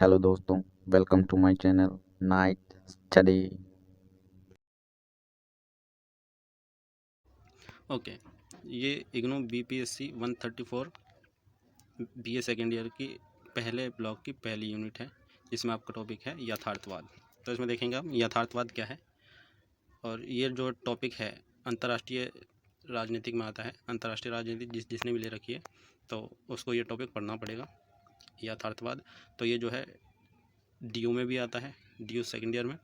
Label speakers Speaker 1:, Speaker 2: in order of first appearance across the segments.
Speaker 1: Hello दोस्तों, welcome to my channel night study.
Speaker 2: Okay. ये IGNOU BPSC 134 BA second year की पहले ब्लॉक की पहली यूनिट है, जिसमें आपका टॉपिक है यथार्थवाद। तो इसमें देखेंगे आप यथार्थवाद क्या है, और ये जो टॉपिक है अंतर्राष्ट्रीय राजनीतिक में आता है। अंतर्राष्ट्रीय राजनीति जिसने भी ले रखी है तो उसको ये टॉपिक पढ़ना पड़ेगा, यथार्थवाद। तो ये जो है DU में भी आता है, DU सेकेंड ईयर में।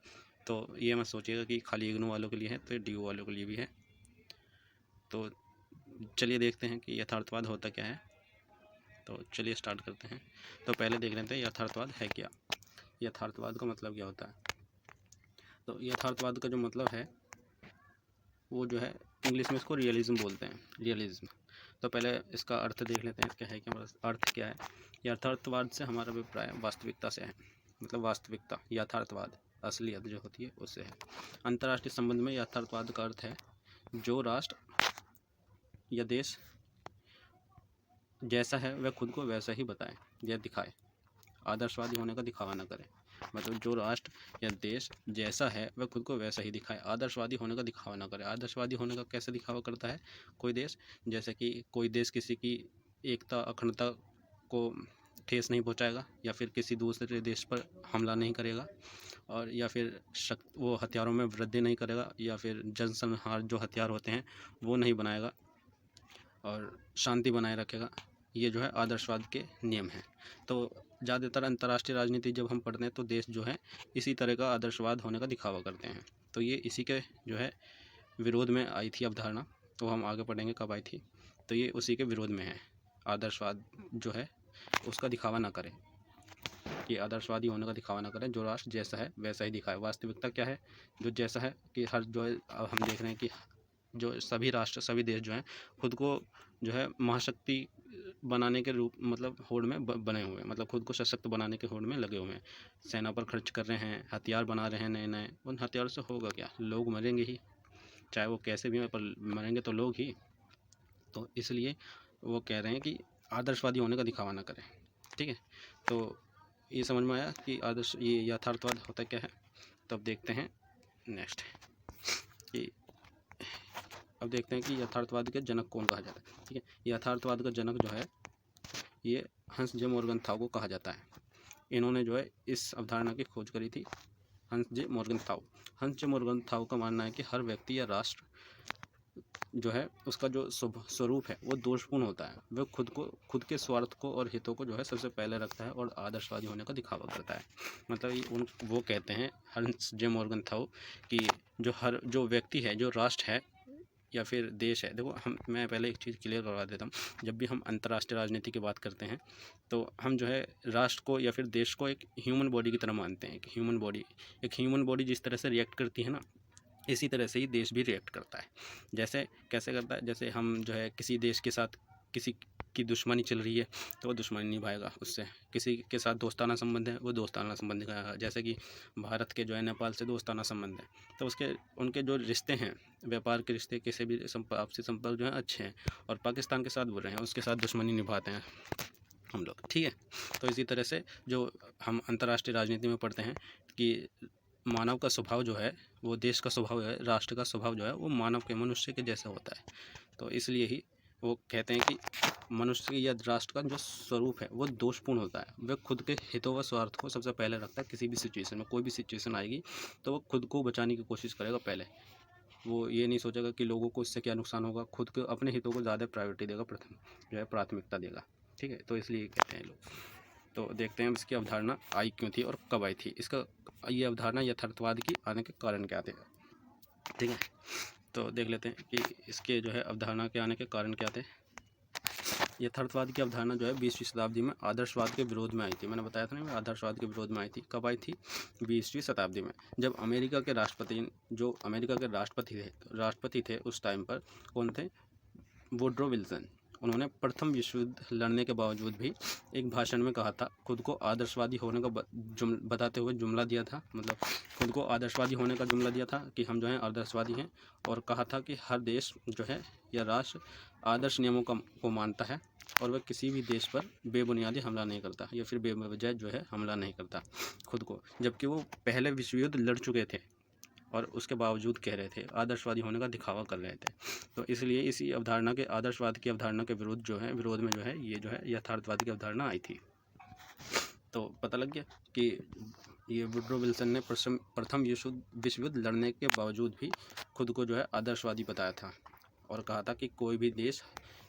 Speaker 2: तो ये मत सोचिएगा कि खाली इग्नू वालों के लिए है, तो DU वालों के लिए भी है। तो चलिए देखते हैं कि यथार्थवाद होता क्या है। तो चलिए स्टार्ट करते हैं। तो पहले देख लेते हैं यथार्थवाद है क्या। यथार्थवाद का मतलब क्या होता है। तो यथार्थवाद का जो मतलब है वो जो है, इंग्लिश में इसको रियलिज्म बोलते हैं, रियलिज्म। तो पहले इसका अर्थ देख लेते हैं, इसका है क्या, अर्थ क्या है। यथार्थवाद से हमारा अभिप्राय वास्तविकता से है, मतलब वास्तविकता, यथार्थवाद असलियत जो होती है उससे है। अंतर्राष्ट्रीय संबंध में यथार्थवाद का अर्थ है जो राष्ट्र या देश जैसा है वह खुद को वैसा ही बताए या दिखाए, आदर्शवादी होने का दिखावा न करे। मतलब जो राष्ट्र या देश जैसा है वह खुद को वैसा ही दिखाए, आदर्शवादी होने का दिखावा न करे। आदर्शवादी होने का कैसे दिखावा करता है कोई देश, जैसे कि कोई देश किसी की एकता अखंडता को ठेस नहीं पहुंचाएगा, या फिर किसी दूसरे देश पर हमला नहीं करेगा, और या फिर वो हथियारों में वृद्धि नहीं करेगा, या फिर जनसंहार जो हथियार होते हैं वो नहीं बनाएगा, और शांति बनाए रखेगा। ये जो है आदर्शवाद के नियम हैं। तो ज़्यादातर अंतर्राष्ट्रीय राजनीति जब हम पढ़ते हैं तो देश जो है इसी तरह का आदर्शवाद होने का दिखावा करते हैं। तो ये इसी के जो है विरोध में आई थी अवधारणा, तो हम आगे पढ़ेंगे कब आई थी। तो ये उसी के विरोध में है, आदर्शवाद जो है उसका दिखावा ना करें, कि आदर्शवादी होने का दिखावा ना करें, जो राष्ट्र जैसा है वैसा ही दिखाए। वास्तविकता क्या है, जो जैसा है कि हर जो है, अब हम देख रहे हैं कि जो सभी राष्ट्र सभी देश जो हैं खुद को जो है महाशक्ति बनाने के रूप, मतलब होड़ में बने हुए हैं, मतलब खुद को सशक्त बनाने के होड़ में लगे हुए हैं। सेना पर खर्च कर रहे हैं, हथियार बना रहे हैं नए नए। उन हथियारों से होगा क्या, लोग मरेंगे ही, चाहे वो कैसे भी हैं, पर मरेंगे तो लोग ही। तो इसलिए वो कह रहे हैं कि आदर्शवादी होने का दिखावा ना करें। ठीक है, तो ये समझ में आया कि आदर्श ये यथार्थवाद होता क्या है। तो अब देखते हैं नेक्स्ट कि अब देखते हैं कि यथार्थवाद के जनक कौन कहा जाता है। ठीक है, यथार्थवाद का जनक जो है ये हंस जे मोर्गनथाउ को कहा जाता है। इन्होंने जो है इस अवधारणा की खोज करी थी, हंस जे मोर्गनथाउ। हंस जे मोर्गनथाउ का मानना है कि हर व्यक्ति या राष्ट्र जो है उसका जो स्वरूप है वो दोषपूर्ण होता है। वह खुद के स्वार्थ को और हितों को जो है सबसे पहले रखता है और आदर्शवादी होने का दिखावा करता है। मतलब ये वो कहते हैं हंस जे मोर्गनथाउ कि जो व्यक्ति है, जो राष्ट्र है या फिर देश है। देखो, मैं पहले एक चीज़ क्लियर करवा देता हूँ। जब भी हम अंतर्राष्ट्रीय राजनीति की बात करते हैं तो हम जो है राष्ट्र को या फिर देश को एक ह्यूमन बॉडी की तरह मानते हैं। एक ह्यूमन बॉडी जिस तरह से रिएक्ट करती है ना, इसी तरह से ही देश भी रिएक्ट करता है। जैसे कैसे करता है, जैसे हम जो है किसी देश के साथ किसी की दुश्मनी चल रही है तो वो दुश्मनी निभाएगा उससे, किसी के साथ दोस्ताना संबंध है वो दोस्ताना संबंध निभाएगा। जैसे कि भारत के जो है नेपाल से दोस्ताना संबंध है, तो उनके जो रिश्ते हैं, व्यापार के रिश्ते, किसी भी आपसी संपर्क जो है अच्छे हैं, और पाकिस्तान के साथ बुरे हैं, उसके साथ दुश्मनी निभाते हैं हम लोग। ठीक है, तो इसी तरह से जो हम अंतर्राष्ट्रीय राजनीति में पढ़ते हैं कि मानव का स्वभाव जो है, वो देश का स्वभाव है, राष्ट्र का स्वभाव जो है वो मानव के, मनुष्य के जैसा होता है। तो इसलिए ही वो कहते हैं कि मनुष्य या राष्ट्र का जो स्वरूप है वो दोषपूर्ण होता है। वह खुद के हितों व स्वार्थ को सबसे पहले रखता है। किसी भी सिचुएशन में, कोई भी सिचुएशन आएगी तो वो खुद को बचाने की कोशिश करेगा पहले। वो ये नहीं सोचेगा कि लोगों को इससे क्या नुकसान होगा, खुद के अपने हितों को ज़्यादा प्रायोरिटी देगा, प्रथम जो है प्राथमिकता देगा। ठीक है, तो इसलिए कहते हैं लोग। तो देखते हैं इसकी अवधारणा आई क्यों थी और कब आई थी। इसका ये अवधारणा यथार्थवाद की आने के कारण क्या थे। ठीक है, तो देख लेते हैं कि इसके जो है अवधारणा के आने के कारण क्या थे। यथार्थवाद की अवधारणा जो है 20वीं शताब्दी में आदर्शवाद के विरोध में आई थी। मैंने बताया था ना, आदर्शवाद के विरोध में आई थी। कब आई थी, 20वीं शताब्दी में, जब अमेरिका के राष्ट्रपति थे उस टाइम पर, कौन थे, वुड्रो विल्सन। उन्होंने प्रथम विश्व युद्ध लड़ने के बावजूद भी एक भाषण में कहा था, खुद को आदर्शवादी होने का बताते हुए जुमला दिया था, मतलब खुद को आदर्शवादी होने का जुमला दिया था कि हम जो हैं आदर्शवादी हैं, और कहा था कि हर देश जो है या राष्ट्र आदर्श नियमों को मानता है और वह किसी भी देश पर बेबुनियादी हमला नहीं करता या फिर बेवजह जो है हमला नहीं करता खुद को, जबकि वो पहले विश्व युद्ध लड़ चुके थे और उसके बावजूद कह रहे थे, आदर्शवादी होने का दिखावा कर रहे थे। तो इसलिए इसी अवधारणा के, आदर्शवाद की अवधारणा के विरोध में जो है ये जो है यथार्थवाद की अवधारणा आई थी। तो पता लग गया कि ये वुडरो विल्सन ने प्रथम विश्व युद्ध लड़ने के बावजूद भी खुद को जो है आदर्शवादी बताया था और कहा था कि कोई भी देश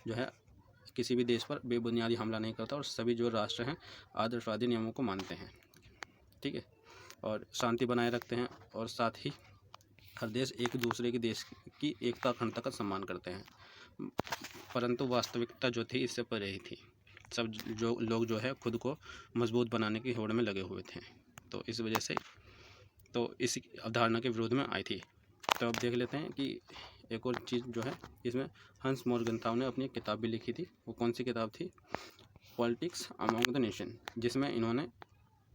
Speaker 2: जो है किसी भी देश पर बेबुनियादी हमला नहीं करता और सभी जो राष्ट्र हैं आदर्शवादी नियमों को मानते हैं, ठीक है, और शांति बनाए रखते हैं और साथ ही हर देश एक दूसरे के देश की एकता अखंडता का सम्मान करते हैं। परंतु वास्तविकता जो थी इससे परे ही थी। सब जो लोग जो है खुद को मजबूत बनाने की होड़ में लगे हुए थे, तो इस वजह से तो इस अवधारणा के विरोध में आई थी। तो अब देख लेते हैं कि एक और चीज़ जो है इसमें हंस मोर्गनथाउ ने अपनी एक किताब भी लिखी थी। वो कौन सी किताब थी? पॉलिटिक्स अमॉन्ग द नेशन, जिसमें इन्होंने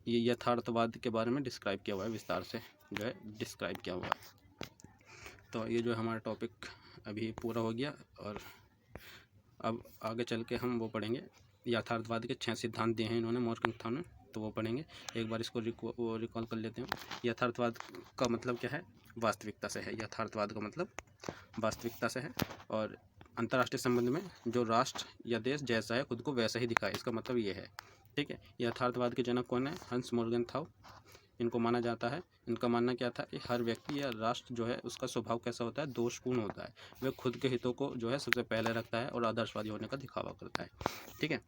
Speaker 2: ये यथार्थवाद के बारे में डिस्क्राइब किया हुआ है, विस्तार से जो है डिस्क्राइब किया हुआ है। तो ये जो हमारा टॉपिक अभी पूरा हो गया और अब आगे चल के हम वो पढ़ेंगे, यथार्थवाद के 6 सिद्धांत दिए हैं इन्होंने मोर्गनथाउ ने, तो वो पढ़ेंगे। एक बार इसको रिकॉल कर लेते हैं। यथार्थवाद का मतलब क्या है? वास्तविकता से है। यथार्थवाद का मतलब वास्तविकता से है। और अंतर्राष्ट्रीय संबंध में जो राष्ट्र या देश जैसा है खुद को वैसा ही दिखाए, इसका मतलब ये है, ठीक है। यथार्थवाद के जनक कौन है? हंस मोर्गनथाउ। इनको माना जाता है, इनका मानना क्या था कि हर व्यक्ति या राष्ट्र जो है उसका स्वभाव कैसा होता है? दोषपूर्ण होता है। वह खुद के हितों को जो है सबसे पहले रखता है और आदर्शवादी होने का दिखावा करता है, ठीक है।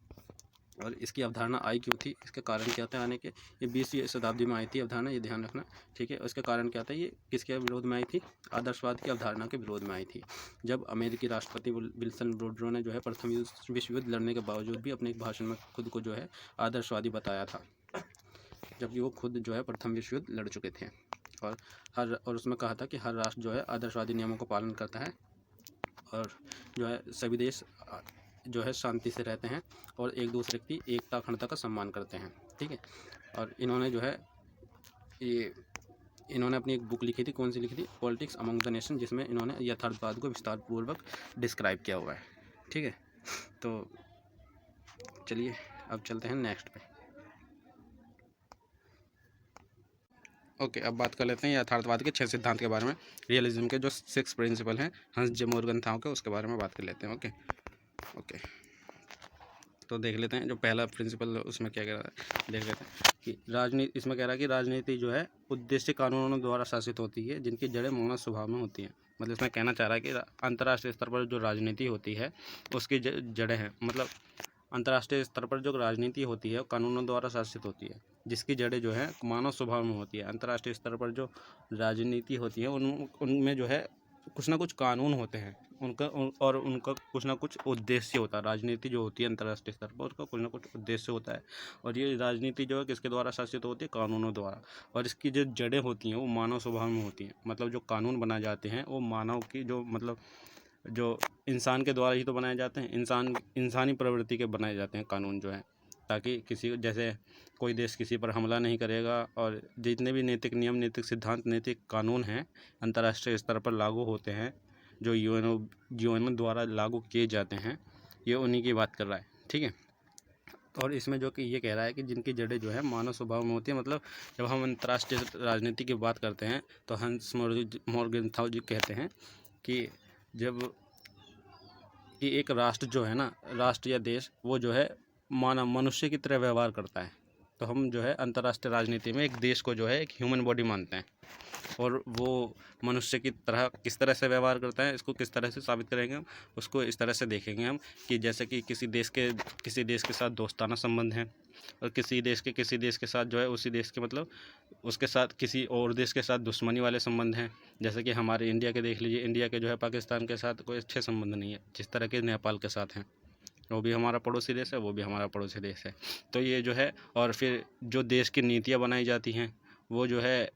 Speaker 2: और इसकी अवधारणा आई क्यों थी? इसके कारण क्या था आने के? ये 20वीं शताब्दी में आई थी अवधारणा, ये ध्यान रखना, ठीक है। उसके कारण क्या था? ये किसके विरोध में आई थी? आदर्शवाद की अवधारणा के विरोध में आई थी। जब अमेरिकी राष्ट्रपति विल्सन वुडरो ने जो है प्रथम विश्व युद्ध लड़ने के बावजूद भी अपने एक भाषण में खुद को जो है आदर्शवादी बताया था, जबकि वो खुद जो है प्रथम विश्व युद्ध लड़ चुके थे। और उसमें कहा था कि हर राष्ट्र जो है आदर्शवादी नियमों का पालन करता है और जो है सभी देश जो है शांति से रहते हैं और एक दूसरे की एकता अखंडता का सम्मान करते हैं, ठीक है। और इन्होंने जो है इन्होंने अपनी एक बुक लिखी थी। कौन सी लिखी थी? पॉलिटिक्स अमंग द नेशन, जिसमें इन्होंने यथार्थवाद को विस्तारपूर्वक डिस्क्राइब किया हुआ है, ठीक है। तो चलिए अब चलते हैं नेक्स्ट पे। ओके, अब बात कर लेते हैं यथार्थवाद के 6 सिद्धांत के बारे में। रियलिज्म के जो 6 प्रिंसिपल हैं हंस जे मोर्गनथाउ के, उसके बारे में बात कर लेते हैं। ओके, तो देख लेते हैं जो पहला प्रिंसिपल उसमें क्या कह रहा है, देख लेते हैं कि राजनीति, इसमें कह रहा है कि राजनीति जो है उद्देश्य कानूनों द्वारा शासित होती है जिनकी जड़ें मानव स्वभाव में होती हैं। मतलब इसमें कहना चाह रहा है कि अंतर्राष्ट्रीय स्तर पर जो राजनीति होती है उसकी जड़ें हैं, मतलब अंतर्राष्ट्रीय स्तर पर जो राजनीति होती है कानूनों द्वारा शासित होती है, जिसकी जड़ें जो है मानव स्वभाव में होती है। अंतर्राष्ट्रीय स्तर पर जो राजनीति होती है उनमें जो है कुछ ना कुछ कानून होते हैं और उनका कुछ ना कुछ उद्देश्य होता है। राजनीति जो होती है अंतर्राष्ट्रीय स्तर पर उसका कुछ ना कुछ उद्देश्य होता है और ये राजनीति जो है किसके द्वारा शासित होती है? कानूनों द्वारा। और इसकी जो जड़ें होती हैं वो मानव स्वभाव में होती हैं। मतलब जो कानून बनाए जाते हैं वो मानव की जो मतलब जो इंसान के द्वारा ही तो बनाए जाते हैं, इंसानी प्रवृत्ति के बनाए जाते हैं कानून जो है, ताकि किसी, जैसे कोई देश किसी पर हमला नहीं करेगा। और जितने भी नैतिक नियम, नैतिक सिद्धांत, नैतिक कानून हैं अंतर्राष्ट्रीय स्तर पर लागू होते हैं, जो यूएन द्वारा लागू किए जाते हैं, ये उन्हीं की बात कर रहा है, ठीक है। और इसमें जो कि ये कह रहा है कि जिनकी जड़ें जो है मानव स्वभाव में होती है। मतलब जब हम अंतर्राष्ट्रीय राजनीति की बात करते हैं तो हंस मोर्गनथाउ जी कहते हैं कि जब कि एक राष्ट्र जो है ना, राष्ट्र या देश, वो जो है मनुष्य की तरह व्यवहार करता है। तो हम जो है अंतर्राष्ट्रीय राजनीति में एक देश को जो है एक ह्यूमन बॉडी मानते हैं और वो मनुष्य की तरह किस तरह से व्यवहार करता है, इसको किस तरह से साबित करेंगे हम, उसको इस तरह से देखेंगे हम कि जैसे कि किसी देश के साथ दोस्ताना संबंध है और किसी देश के साथ जो है उसी देश के मतलब उसके साथ किसी और देश के साथ दुश्मनी वाले संबंध हैं। जैसे कि हमारे इंडिया के देख लीजिए, इंडिया के जो है पाकिस्तान के साथ कोई अच्छे संबंध नहीं है, जिस तरह के नेपाल के साथ हैं। वो भी हमारा पड़ोसी देश है, वो भी हमारा पड़ोसी देश है। तो ये जो है, और फिर जो देश की नीतियाँ बनाई जाती हैं वो जो है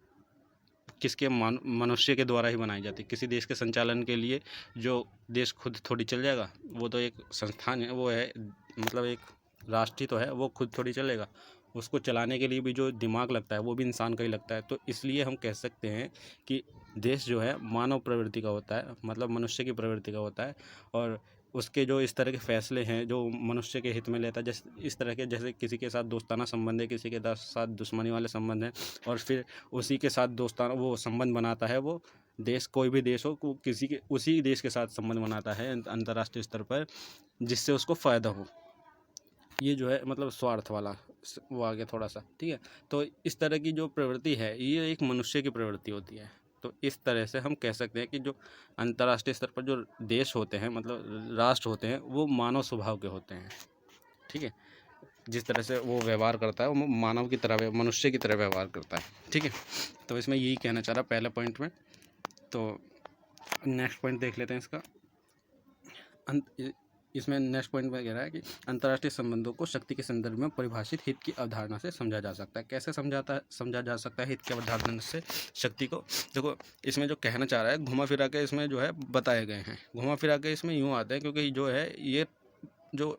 Speaker 2: किसके मनुष्य के द्वारा ही बनाई जाती है। किसी देश के संचालन के लिए जो देश खुद थोड़ी चल जाएगा, वो तो एक संस्थान है, वो है मतलब एक राष्ट्र ही तो है, वो खुद थोड़ी चलेगा। उसको चलाने के लिए भी जो दिमाग लगता है वो भी इंसान का ही लगता है। तो इसलिए हम कह सकते हैं कि देश जो है मानव प्रवृत्ति का होता है, मतलब मनुष्य की प्रवृत्ति का होता है। और उसके जो इस तरह के फैसले हैं जो मनुष्य के हित में लेता है, जैसे इस तरह के, जैसे किसी के साथ दोस्ताना संबंध है, किसी के साथ दुश्मनी वाले संबंध हैं, और फिर उसी के साथ दोस्ताना वो संबंध बनाता है, वो देश कोई भी देश हो किसी के उसी देश के साथ संबंध बनाता है अंतर्राष्ट्रीय स्तर पर, जिससे उसको फ़ायदा हो। ये जो है मतलब स्वार्थ वाला वो आ गया थोड़ा सा, ठीक है। तो इस तरह की जो प्रवृत्ति है ये एक मनुष्य की प्रवृत्ति होती है। तो इस तरह से हम कह सकते हैं कि जो अंतर्राष्ट्रीय स्तर पर जो देश होते हैं, मतलब राष्ट्र होते हैं, वो मानव स्वभाव के होते हैं, ठीक है। जिस तरह से वो व्यवहार करता है वो मानव की तरह, मनुष्य की तरह व्यवहार करता है, ठीक है। तो इसमें यही कहना चाह रहा पहले पॉइंट में। तो नेक्स्ट पॉइंट देख लेते हैं इसका। इसमें नेक्स्ट पॉइंट में कह रहा है कि अंतर्राष्ट्रीय संबंधों को शक्ति के संदर्भ में परिभाषित हित की अवधारणा से समझा जा सकता है। कैसे समझा जा सकता है हित की अवधारणा से शक्ति को? देखो, इसमें जो कहना चाह रहा है घुमा फिरा के इसमें जो है बताए गए हैं। घुमा फिरा के इसमें यूँ आते हैं क्योंकि जो है ये जो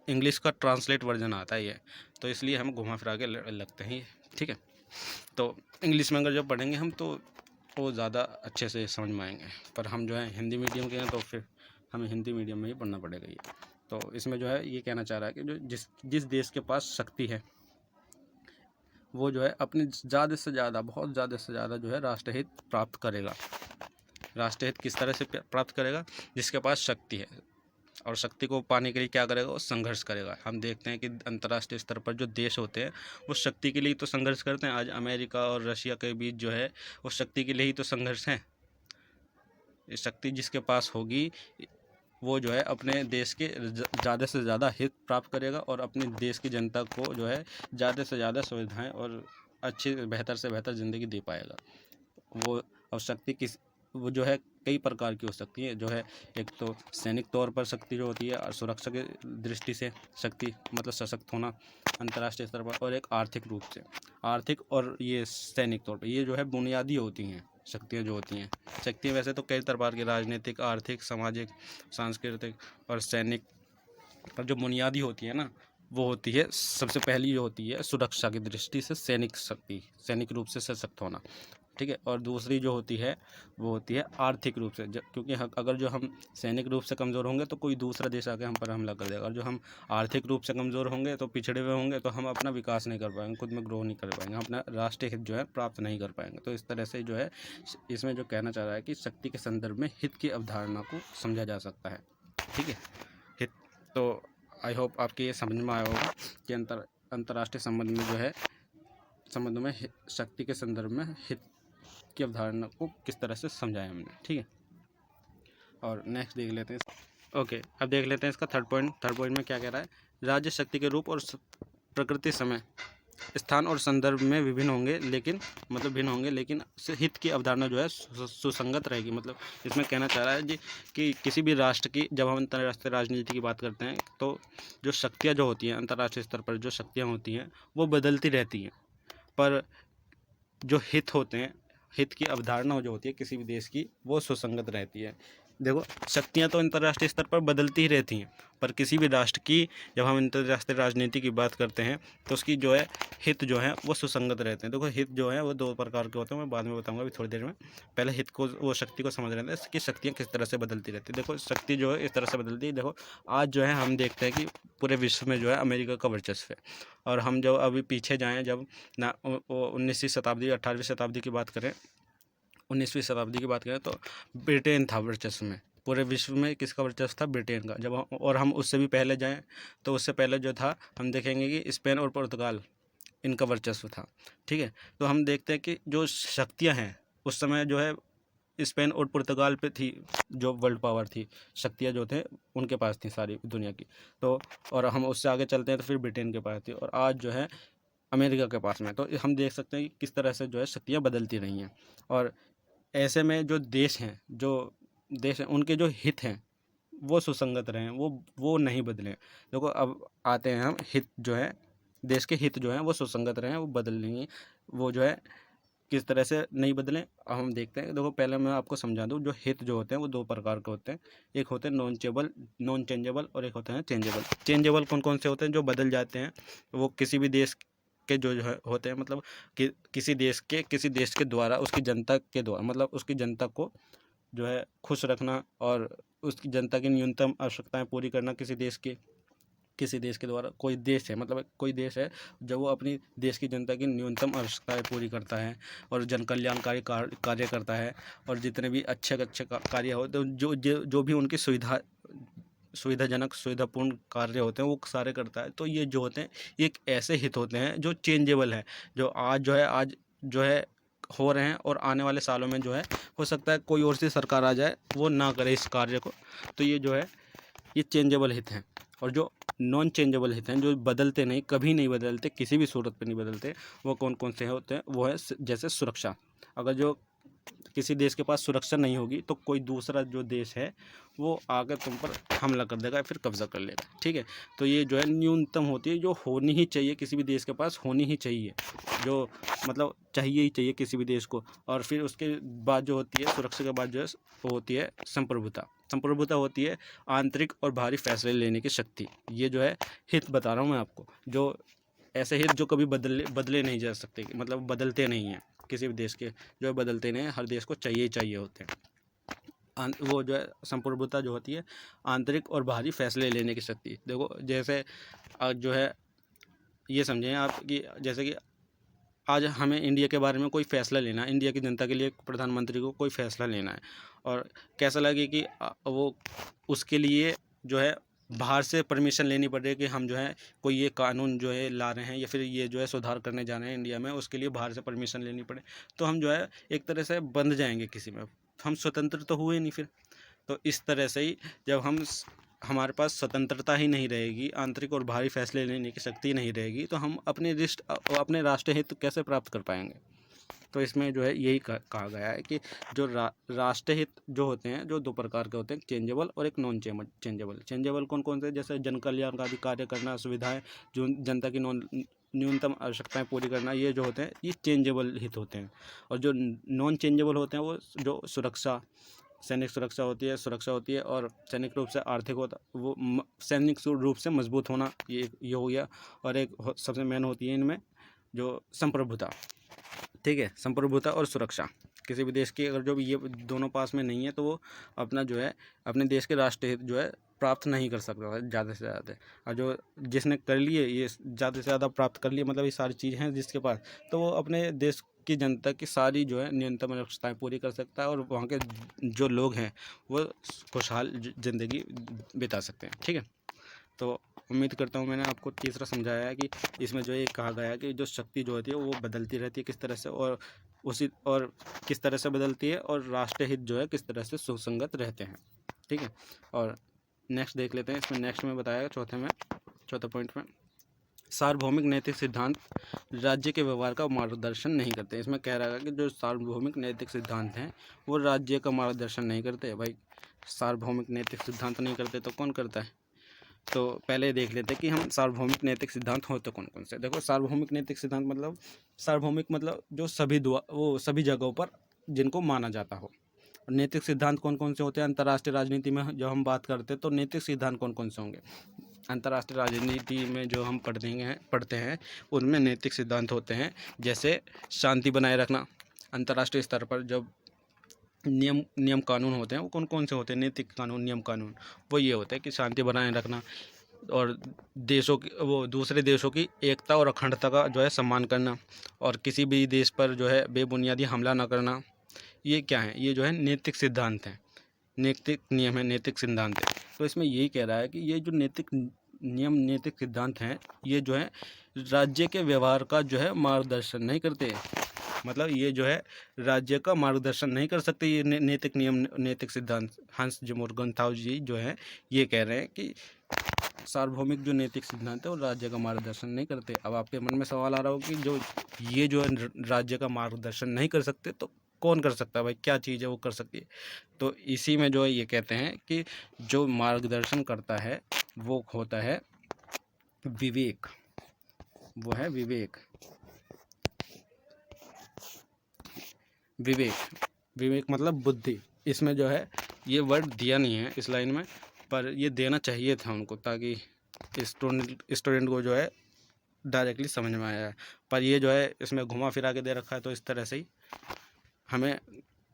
Speaker 2: इंग्लिश का ट्रांसलेट वर्जन आता है ये, तो इसलिए हम घुमा फिरा के लगते हैं, ठीक है। तो इंग्लिश में अगर जब पढ़ेंगे हम तो वो ज़्यादा अच्छे से समझ में आएंगे, पर हम जो है हिंदी मीडियम के हैं तो फिर हमें हिंदी मीडियम में ही पढ़ना पड़ेगा ये। तो इसमें जो है ये कहना चाह रहा है कि जो जिस देश के पास शक्ति है वो जो है अपनी ज़्यादा से ज़्यादा, बहुत ज़्यादा से ज़्यादा जो है राष्ट्रहित प्राप्त करेगा। राष्ट्रहित किस तरह से प्राप्त करेगा? जिसके पास शक्ति है, और शक्ति को पाने के लिए क्या करेगा? वो संघर्ष करेगा। हम देखते हैं कि अंतर्राष्ट्रीय स्तर पर जो देश होते हैं वो शक्ति के लिए तो संघर्ष करते हैं। आज अमेरिका और रशिया के बीच जो है वो शक्ति के लिए ही तो संघर्ष है। ये शक्ति जिसके पास होगी वो जो है अपने देश के ज़्यादा से ज़्यादा हित प्राप्त करेगा और अपने देश की जनता को जो है ज़्यादा से ज़्यादा सुविधाएं और अच्छी बेहतर से बेहतर ज़िंदगी दे पाएगा वो। और शक्ति वो जो है कई प्रकार की हो सकती है। जो है एक तो सैनिक तौर पर शक्ति जो होती है, और सुरक्षा की दृष्टि से शक्ति मतलब सशक्त होना अंतर्राष्ट्रीय स्तर पर, और एक आर्थिक रूप से। आर्थिक और ये सैनिक तौर पर, ये जो है बुनियादी होती हैं शक्तियाँ जो होती हैं। शक्तियाँ वैसे तो कई प्रकार की, राजनीतिक, आर्थिक, सामाजिक, सांस्कृतिक और सैनिक, पर जो बुनियादी होती है ना वो होती है, सबसे पहली जो होती है सुरक्षा की दृष्टि से सैनिक शक्ति, सैनिक रूप से सशक्त होना, ठीक है। और दूसरी जो होती है वो होती है आर्थिक रूप से, क्योंकि अगर जो हम सैनिक रूप से कमज़ोर होंगे तो कोई दूसरा देश आके हम पर हमला कर देगा, और जो हम आर्थिक रूप से कमज़ोर होंगे तो पिछड़े हुए होंगे तो हम अपना विकास नहीं कर पाएंगे, खुद में ग्रो नहीं कर पाएंगे, अपना राष्ट्रीय हित जो है प्राप्त नहीं कर पाएंगे। तो इस तरह से जो है इसमें जो कहना चाह रहा है कि शक्ति के संदर्भ में हित की अवधारणा को समझा जा सकता है, ठीक है। हित तो आई होप आपके ये समझ में आया होगा कि अंतर्राष्ट्रीय संबंध में जो है संबंधों में शक्ति के संदर्भ में हित की अवधारणा को किस तरह से समझाया हमने, ठीक है। और नेक्स्ट देख लेते हैं। ओके, अब देख लेते हैं इसका थर्ड पॉइंट में क्या कह रहा है। राज्य शक्ति के रूप और प्रकृति, समय, स्थान और संदर्भ में भिन्न होंगे लेकिन हित की अवधारणा जो है सुसंगत रहेगी। मतलब इसमें कहना चाह रहा है जी कि किसी भी राष्ट्र की, जब हम अंतर्राष्ट्रीय राजनीति की बात करते हैं तो जो शक्तियाँ जो होती हैं अंतर्राष्ट्रीय स्तर पर, जो शक्तियाँ होती हैं वो बदलती रहती हैं, पर जो हित होते हैं, हित की अवधारणा जो होती है किसी भी देश की, वो सुसंगत रहती है। देखो, शक्तियाँ तो अंतर्राष्ट्रीय स्तर पर बदलती ही रहती हैं, पर किसी भी राष्ट्र की, जब हम अंतर्राष्ट्रीय राजनीति की बात करते हैं तो उसकी जो है हित जो है वो सुसंगत रहते हैं। देखो, हित जो है वो दो प्रकार के होते हैं, मैं बाद में बताऊंगा अभी थोड़ी देर में। पहले हित को, वो शक्ति को समझ रहे हैं कि शक्तियाँ किस तरह से बदलती रहती है। देखो, शक्ति जो है इस तरह से बदलती है। देखो, आज जो है हम देखते हैं कि पूरे विश्व में जो है अमेरिका का वर्चस्व है, और हम जब अभी पीछे जाएँ, जब ना 19वीं शताब्दी 18वीं शताब्दी की बात करें, 19वीं शताब्दी की बात करें तो ब्रिटेन था वर्चस्व में। पूरे विश्व में किसका वर्चस्व था? ब्रिटेन का। जब हम उससे भी पहले जाएं तो उससे पहले जो था हम देखेंगे कि स्पेन और पुर्तगाल, इनका वर्चस्व था, ठीक है। तो हम देखते हैं कि जो शक्तियां हैं उस समय जो है स्पेन और पुर्तगाल पे थी, जो वर्ल्ड पावर थी, शक्तियाँ जो थे उनके पास थी सारी दुनिया की। तो और हम उससे आगे चलते हैं तो फिर ब्रिटेन के पास थी, और आज जो है अमेरिका के पास में। तो हम देख सकते हैं कि किस तरह से जो है शक्तियाँ बदलती रही हैं, और ऐसे में जो देश हैं उनके जो हित हैं वो सुसंगत रहें, वो नहीं बदलें। देखो, अब आते हैं हम हित जो है, देश के हित जो हैं वो सुसंगत रहें, वो बदल नहीं, वो जो है किस तरह से नहीं बदलें। अब हम देखते हैं। देखो, पहले मैं आपको समझा दूँ, जो हित जो होते हैं वो दो प्रकार के होते हैं। एक होते हैं नॉन चेंजेबल, और एक होते हैं चेंजेबल। चेंजेबल कौन कौन से होते हैं? जो बदल जाते हैं। वो किसी भी देश के जो है होते हैं, मतलब कि किसी देश के द्वारा उसकी जनता के द्वारा, मतलब उसकी जनता को जो है खुश रखना और उसकी जनता की न्यूनतम आवश्यकताएं पूरी करना किसी देश के द्वारा। कोई देश है, मतलब कोई देश है जब वो अपनी देश की जनता की न्यूनतम आवश्यकताएं पूरी करता है और जन कल्याणकारी कार्य करता है, और जितने भी अच्छे कार्य होते हैं, जो भी उनकी सुविधाजनक सुविधापूर्ण कार्य होते हैं वो सारे करता है। तो ये जो होते हैं ये एक ऐसे हित होते हैं जो चेंजेबल है, जो आज जो है हो रहे हैं, और आने वाले सालों में जो है हो सकता है कोई और सी सरकार आ जाए वो ना करे इस कार्य को। तो ये जो है ये चेंजेबल हित हैं। और जो नॉन चेंजेबल हित हैं, जो बदलते नहीं, कभी नहीं बदलते, किसी भी सूरत पे नहीं बदलते, वो कौन कौन से होते हैं? वो है जैसे सुरक्षा। अगर जो किसी देश के पास सुरक्षा नहीं होगी तो कोई दूसरा जो देश है वो आकर तुम पर हमला कर देगा, फिर कब्जा कर लेगा। ठीक है, तो ये जो है न्यूनतम होती है, जो होनी ही चाहिए, किसी भी देश के पास होनी ही चाहिए, जो मतलब चाहिए ही चाहिए किसी भी देश को। और फिर उसके बाद जो होती है सुरक्षा के बाद जो है वो होती है संप्रभुता। संप्रभुता होती है आंतरिक और बाहरी फैसले लेने की शक्ति। ये जो है हित बता रहा हूँ मैं आपको, जो ऐसे हित जो कभी बदले नहीं जा सकते, मतलब बदलते नहीं हैं किसी भी देश के, जो है बदलते नहीं हैं, हर देश को चाहिए ही चाहिए होते हैं। वो जो है संप्रभुता जो होती है आंतरिक और बाहरी फैसले लेने की शक्ति। देखो जैसे जो है ये समझें आप कि जैसे कि आज हमें इंडिया के बारे में कोई फ़ैसला लेना है, इंडिया की जनता के लिए प्रधानमंत्री को कोई फ़ैसला लेना है, और कैसा लगे कि वो उसके लिए जो है बाहर से परमिशन लेनी पड़ रही है कि हम जो है कोई ये कानून जो है ला रहे हैं, या फिर ये जो है सुधार करने जा रहे हैं इंडिया में, उसके लिए बाहर से परमिशन लेनी पड़े, तो हम जो है एक तरह से बंध जाएंगे किसी में, हम स्वतंत्र तो हुए नहीं फिर। तो इस तरह से ही जब हमारे पास स्वतंत्रता ही नहीं रहेगी, आंतरिक और बाहरी फैसले लेने की शक्ति नहीं रहेगी, तो हम अपने राष्ट्रीय हित कैसे प्राप्त कर पाएंगे? तो इसमें जो है यही कहा गया है कि जो राष्ट्रीय हित जो होते हैं, जो दो प्रकार के होते हैं, चेंजेबल और एक नॉन चेंजेबल। चेंजेबल कौन कौन से? जैसे जन कल्याणकारी कार्य करना, सुविधाएं, जो जनता की न्यूनतम आवश्यकताएं पूरी करना, ये जो होते हैं ये चेंजेबल हित होते हैं। और जो नॉन चेंजेबल होते हैं वो जो सुरक्षा, सैनिक सुरक्षा होती है, और सैनिक रूप से आर्थिक होता, वो सैनिक रूप से मजबूत होना, ये हो गया। और एक सबसे मेन होती है इनमें जो संप्रभुता। ठीक है, संप्रभुता और सुरक्षा। किसी भी देश की अगर जो ये दोनों पास में नहीं है तो वो अपना जो है अपने देश के राष्ट्रीय हित जो है प्राप्त नहीं कर सकता है ज़्यादा से ज़्यादा। और जो जिसने कर लिए ये ज़्यादा से ज़्यादा प्राप्त कर लिए, मतलब ये सारी चीज़ हैं जिसके पास, तो वो अपने देश की जनता की सारी जो है न्यूनतम आवश्यकताएं पूरी कर सकता है, और वहाँ के जो लोग हैं वो खुशहाल ज़िंदगी बिता सकते हैं। ठीक है, तो उम्मीद करता हूँ मैंने आपको तीसरा समझाया है कि इसमें जो ये कहा गया है कि जो शक्ति जो होती है वो बदलती रहती है किस तरह से, और किस तरह से बदलती है, और राष्ट्रीय हित जो है किस तरह से सुसंगत रहते हैं। ठीक है, और नेक्स्ट देख लेते हैं। इसमें नेक्स्ट में बताया चौथे पॉइंट में, सार्वभौमिक नैतिक सिद्धांत राज्य के व्यवहार का मार्गदर्शन नहीं करते। इसमें कह रहा है कि जो सार्वभौमिक नैतिक सिद्धांत हैं वो राज्य का मार्गदर्शन नहीं करते। भाई सार्वभौमिक नैतिक सिद्धांत नहीं करते तो कौन करता है? तो पहले देख लेते हैं कि हम सार्वभौमिक नैतिक सिद्धांत होते कौन कौन से। देखो सार्वभौमिक नैतिक सिद्धांत मतलब, सार्वभौमिक मतलब जो सभी जगहों पर जिनको माना जाता हो। और नैतिक सिद्धांत कौन कौन से होते हैं? अंतर्राष्ट्रीय राजनीति में जब हम बात करते हैं तो नैतिक सिद्धांत कौन कौन से होंगे? अंतर्राष्ट्रीय राजनीति में जो हम पढ़ते हैं उनमें नैतिक सिद्धांत होते हैं, जैसे शांति बनाए रखना। अंतर्राष्ट्रीय स्तर पर जब नियम कानून होते हैं वो कौन कौन से होते हैं? नैतिक कानून, नियम कानून, वो ये होता है कि शांति बनाए रखना, और दूसरे देशों की एकता और अखंडता का जो है सम्मान करना, और किसी भी देश पर जो है बेबुनियादी हमला न करना। ये क्या है? ये जो है नैतिक सिद्धांत हैं, नैतिक नियम है, नैतिक सिद्धांत है। तो इसमें यही कह रहा है कि ये जो नैतिक नियम, नैतिक सिद्धांत हैं, ये जो है राज्य के व्यवहार का जो है मार्गदर्शन नहीं करते। मतलब ये जो है राज्य का मार्गदर्शन नहीं कर सकते ये नैतिक नियम, नैतिक सिद्धांत। हंस जिमोर्गनथाउ जी जो है ये कह रहे हैं कि सार्वभौमिक जो नैतिक सिद्धांत है वो राज्य का मार्गदर्शन नहीं करते। अब आपके मन में सवाल आ रहा हो कि जो है राज्य का मार्गदर्शन नहीं कर सकते तो कौन कर सकता है? भाई क्या चीज़ है वो कर सकती है? तो इसी में जो है ये कहते हैं कि जो मार्गदर्शन करता है वो होता है विवेक। वो है विवेक। विवेक मतलब बुद्धि। इसमें जो है ये वर्ड दिया नहीं है इस लाइन में, पर ये देना चाहिए था उनको, ताकि स्टूडेंट को जो है डायरेक्टली समझ में आया है। पर ये जो है इसमें घुमा फिरा के दे रखा है, तो इस तरह से ही हमें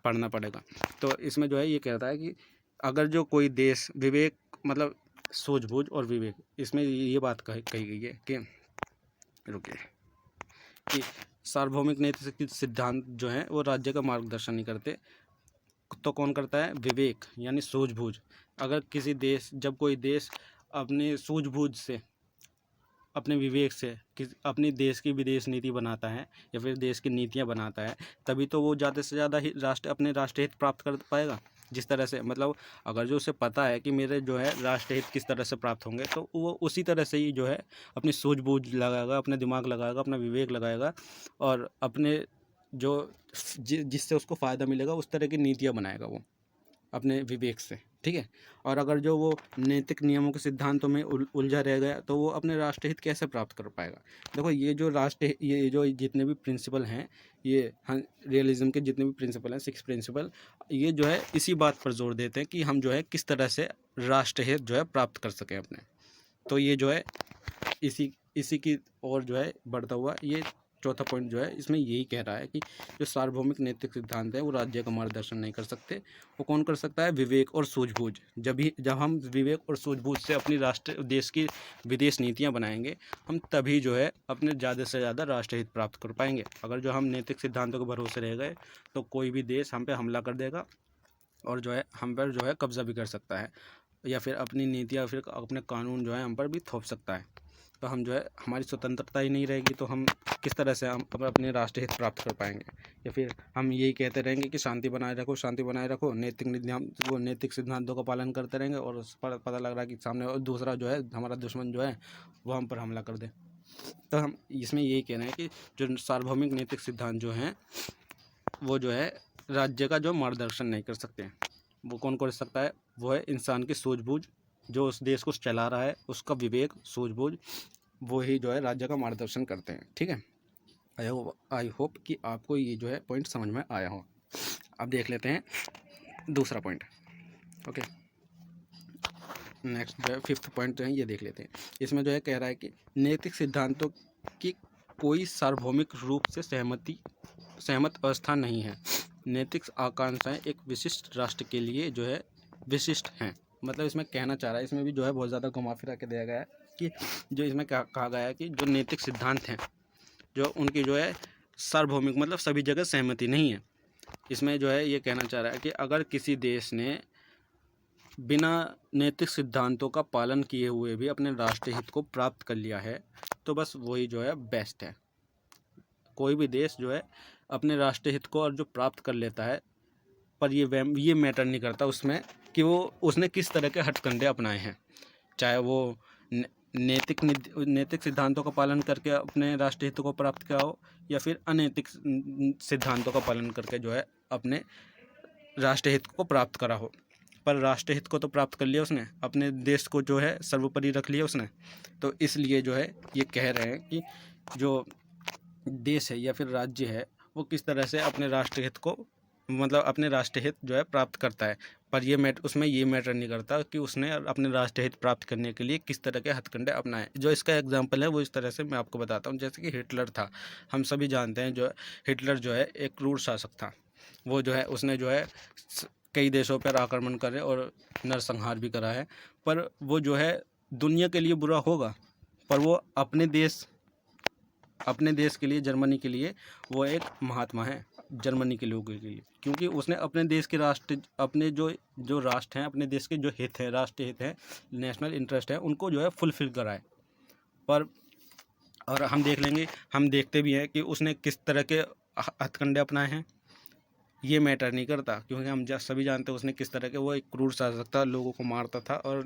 Speaker 2: पढ़ना पड़ेगा। तो इसमें जो है ये कहता है कि अगर जो कोई देश विवेक मतलब सूझबूझ और विवेक, इसमें ये बात कही गई है कि रुकिए कि सार्वभौमिक नैतिक सिद्धांत जो हैं वो राज्य का मार्गदर्शन नहीं करते, तो कौन करता है? विवेक यानी सूझबूझ। अगर किसी देश, जब कोई देश अपने सूझबूझ से, अपने विवेक से अपनी देश की विदेश नीति बनाता है या फिर देश की नीतियां बनाता है, तभी तो वो ज़्यादा से ज़्यादा ही अपने राष्ट्रीय हित प्राप्त कर पाएगा। जिस तरह से मतलब अगर जो उसे पता है कि मेरे जो है राष्ट्रीय हित किस तरह से प्राप्त होंगे, तो वो उसी तरह से ही जो है अपनी सूझबूझ लगाएगा, अपने दिमाग लगाएगा, अपना विवेक लगाएगा और अपने जो जिससे उसको फ़ायदा मिलेगा उस तरह की नीतियाँ बनाएगा वो अपने विवेक से, ठीक है। और अगर जो वो नैतिक नियमों के सिद्धांतों में उलझा रह गया, तो वो अपने राष्ट्रीय हित कैसे प्राप्त कर पाएगा? देखो ये जो जितने भी प्रिंसिपल हैं, ये रियलिज्म के जितने भी प्रिंसिपल हैं, 6 प्रिंसिपल, ये जो है इसी बात पर जोर देते हैं कि हम जो है किस तरह से राष्ट्रीय हित जो है प्राप्त कर सकें अपने। तो ये जो है इसी इसी की ओर जो है बढ़ता हुआ ये चौथा पॉइंट जो है इसमें यही कह रहा है कि जो सार्वभौमिक नैतिक सिद्धांत है वो राज्य का मार्गदर्शन नहीं कर सकते। वो कौन कर सकता है? विवेक और सूझबूझ। जब हम विवेक और सूझबूझ से अपनी देश की विदेश नीतियां बनाएंगे, हम तभी जो है अपने ज़्यादा से ज़्यादा राष्ट्रीय हित प्राप्त कर पाएंगे। अगर जो हम नैतिक सिद्धांतों के भरोसे रह गए, तो कोई भी देश हम पे हमला कर देगा और जो है हम पर जो है कब्जा भी कर सकता है, या फिर अपनी नीतियाँ, फिर अपने कानून जो है हम पर भी थोप सकता है। तो हम जो है हमारी स्वतंत्रता ही नहीं रहेगी, तो हम किस तरह से हम अपने राष्ट्रीय हित प्राप्त कर पाएंगे? या फिर हम यही कहते रहेंगे कि शांति बनाए रखो, शांति बनाए रखो, नैतिक सिद्धांतों का पालन करते रहेंगे, और उस पर पता लग रहा है कि सामने और दूसरा जो है हमारा दुश्मन जो है वो हम पर हमला कर दे। तो हम इसमें यही कहना है कि जो सार्वभौमिक नैतिक सिद्धांत जो हैं वो जो है राज्य का जो मार्गदर्शन नहीं कर सकते हैं। वो कौन कर सकता है? वो है इंसान की सूझबूझ, जो उस देश को चला रहा है उसका विवेक, सूझबूझ, वो ही जो है राज्य का मार्गदर्शन करते हैं, ठीक है। आई होप कि आपको ये जो है पॉइंट समझ में आया हो। अब देख लेते हैं दूसरा पॉइंट। ओके, नेक्स्ट जो है 5th पॉइंट जो है ये देख लेते हैं। इसमें जो है कह रहा है कि नैतिक सिद्धांतों की कोई सार्वभौमिक रूप से सहमत अवस्था नहीं है। नैतिक आकांक्षाएं एक विशिष्ट राष्ट्र के लिए जो है विशिष्ट हैं। मतलब इसमें कहना चाह रहा है, इसमें भी जो है बहुत ज़्यादा घुमा फिरा के दिया गया है कि जो इसमें कहा गया है कि जो नैतिक सिद्धांत हैं, जो उनकी जो है सार्वभौमिक मतलब सभी जगह सहमति नहीं है। इसमें जो है ये कहना चाह रहा है कि अगर किसी देश ने बिना नैतिक सिद्धांतों का पालन किए हुए भी अपने राष्ट्रीय हित को प्राप्त कर लिया है, तो बस वही जो है बेस्ट है। कोई भी देश जो है अपने राष्ट्रीय हित को और जो प्राप्त कर लेता है, पर ये मैटर नहीं करता उसमें कि वो उसने किस तरह के हथकंडे अपनाए हैं, चाहे वो नैतिक सिद्धांतों का पालन करके अपने राष्ट्रीय हित को प्राप्त किया हो, या फिर अनैतिक सिद्धांतों का पालन करके जो है अपने राष्ट्रीय हित को प्राप्त करा हो। पर राष्ट्रीय हित को तो प्राप्त कर लिया उसने, अपने देश को जो है सर्वोपरि रख लिया उसने। तो इसलिए जो है ये कह रहे हैं कि जो देश है या फिर राज्य है वो किस तरह से अपने राष्ट्रीय हित को मतलब अपने राष्ट्रीय हित जो है प्राप्त करता है, पर उसमें ये मैटर नहीं करता कि उसने अपने राष्ट्रीय हित प्राप्त करने के लिए किस तरह के हथकंडे अपनाए। जो इसका एग्जांपल है वो इस तरह से मैं आपको बताता हूँ, जैसे कि हिटलर था। हम सभी जानते हैं जो हिटलर जो है एक क्रूर शासक था। वो जो है उसने जो है कई देशों पर आक्रमण करे और नरसंहार भी करा है, पर वो जो है दुनिया के लिए बुरा होगा, पर वो अपने देश के लिए, जर्मनी के लिए वो एक महात्मा है, जर्मनी के लोगों के लिए, क्योंकि उसने अपने देश के अपने जो राष्ट्र हैं, अपने देश के जो हित हैं, राष्ट्रीय हित हैं, नेशनल इंटरेस्ट है, उनको जो है फुलफिल कराए। पर और हम देखते भी हैं कि उसने किस तरह के हथकंडे अपनाए हैं। ये मैटर नहीं करता, क्योंकि हम सभी जानते हैं उसने किस तरह के, वो एक क्रूर शासक था, लोगों को मारता था और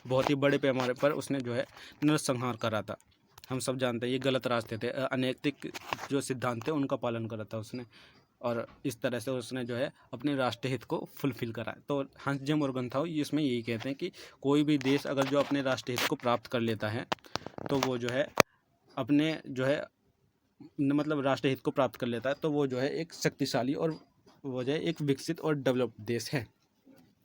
Speaker 2: बहुत ही बड़े पैमाने पर उसने जो है नरसंहार करा था। हम सब जानते हैं ये गलत रास्ते थे, अनैतिक जो सिद्धांत थे उनका पालन करा था उसने, और इस तरह से उसने जो है अपने राष्ट्रीय हित को फुलफिल करा। तो हंस जे मोर्गन था इसमें यही कहते हैं कि कोई भी देश अगर जो अपने राष्ट्रीय हित को प्राप्त कर लेता है, तो वो जो है अपने जो है मतलब राष्ट्रीय हित को प्राप्त कर लेता है, तो वो जो है एक शक्तिशाली और वो जो है एक विकसित और डेवलप्ड देश है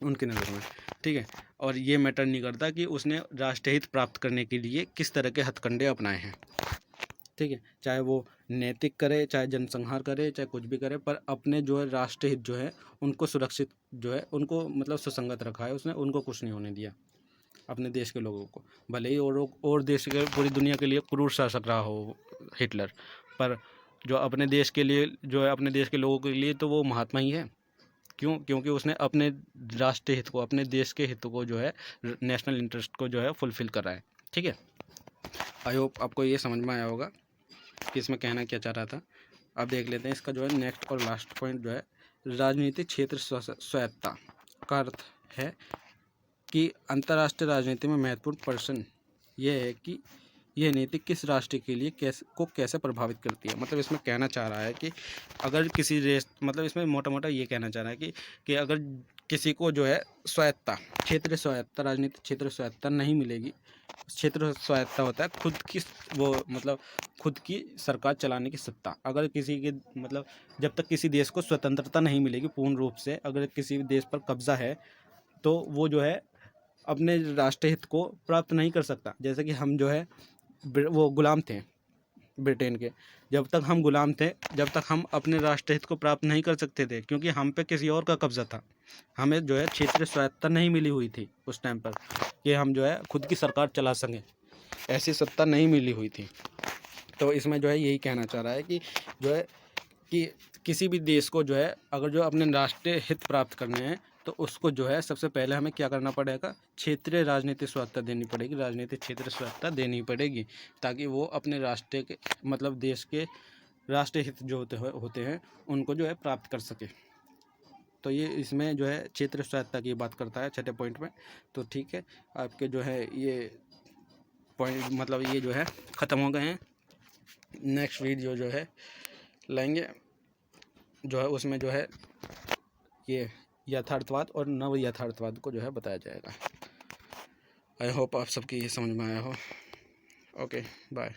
Speaker 2: उनकी नज़र में, ठीक है। और ये मैटर नहीं करता कि उसने राष्ट्रीय हित प्राप्त करने के लिए किस तरह के हथकंडे अपनाए हैं। ठीक है, चाहे वो नैतिक करे, चाहे जनसंहार करे, चाहे कुछ भी करे, पर अपने जो है राष्ट्र हित जो है उनको सुरक्षित जो है उनको मतलब सुसंगत रखा है उसने, उनको कुछ नहीं होने दिया अपने देश के लोगों को। भले ही और देश के पूरी दुनिया के लिए क्रूर शासक रहा हो हिटलर, पर जो अपने देश के लिए जो है अपने देश के लोगों के लिए तो वो महात्मा ही है। क्यों? क्योंकि उसने अपने राष्ट्रीय हित को, अपने देश के हित को जो है नेशनल इंटरेस्ट को जो है फुलफिल करा है। ठीक है, आई होप आपको ये समझ में आया होगा कि इसमें कहना क्या चाह रहा था। अब देख लेते हैं इसका जो है नेक्स्ट और लास्ट पॉइंट जो है राजनीतिक क्षेत्र स्वायत्तता का अर्थ है कि अंतर्राष्ट्रीय राजनीति में महत्वपूर्ण प्रश्न ये है कि यह नीति किस राष्ट्र के लिए कैसे प्रभावित करती है। मतलब इसमें कहना चाह रहा है कि अगर किसी देश, मतलब इसमें मोटा मोटा ये कहना चाह रहा है कि अगर किसी को जो है स्वायत्तता, क्षेत्र स्वायत्तता, राजनीतिक क्षेत्र स्वायत्तता नहीं मिलेगी। क्षेत्र स्वायत्तता होता है खुद की वो मतलब खुद की सरकार चलाने की सत्ता। अगर किसी के मतलब जब तक किसी देश को स्वतंत्रता नहीं मिलेगी पूर्ण रूप से, अगर किसी देश पर कब्जा है तो वो जो है अपने राष्ट्रीय हित को प्राप्त नहीं कर सकता। जैसे कि हम जो है वो गुलाम थे ब्रिटेन के, जब तक हम गुलाम थे, जब तक हम अपने राष्ट्रीय हित को प्राप्त नहीं कर सकते थे, क्योंकि हम पे किसी और का कब्जा था। हमें जो है क्षेत्रीय स्वायत्तता नहीं मिली हुई थी उस टाइम पर कि हम जो है खुद की सरकार चला सकें, ऐसी सत्ता नहीं मिली हुई थी। तो इसमें जो है यही कहना चाह रहा है कि जो है कि किसी भी देश को जो है अगर जो अपने राष्ट्रीय हित प्राप्त करने हैं तो उसको जो है सबसे पहले हमें क्या करना पड़ेगा, क्षेत्रीय राजनीतिक स्वायत्तता देनी पड़ेगी, राजनीतिक क्षेत्र स्वायत्तता देनी पड़ेगी, ताकि वो अपने राष्ट्र के मतलब देश के राष्ट्रीय हित जो होते हैं उनको जो है प्राप्त कर सके। तो ये इसमें जो है क्षेत्र स्वायत्तता की बात करता है छठे पॉइंट में। तो ठीक है, आपके जो है ये पॉइंट मतलब ये जो है ख़त्म हो गए हैं। नेक्स्ट वीडियो जो है लाएंगे जो है उसमें जो है ये यथार्थवाद और नव यथार्थवाद को जो है बताया जाएगा। आई होप आप सबकी ये समझ में आया हो। Okay, bye.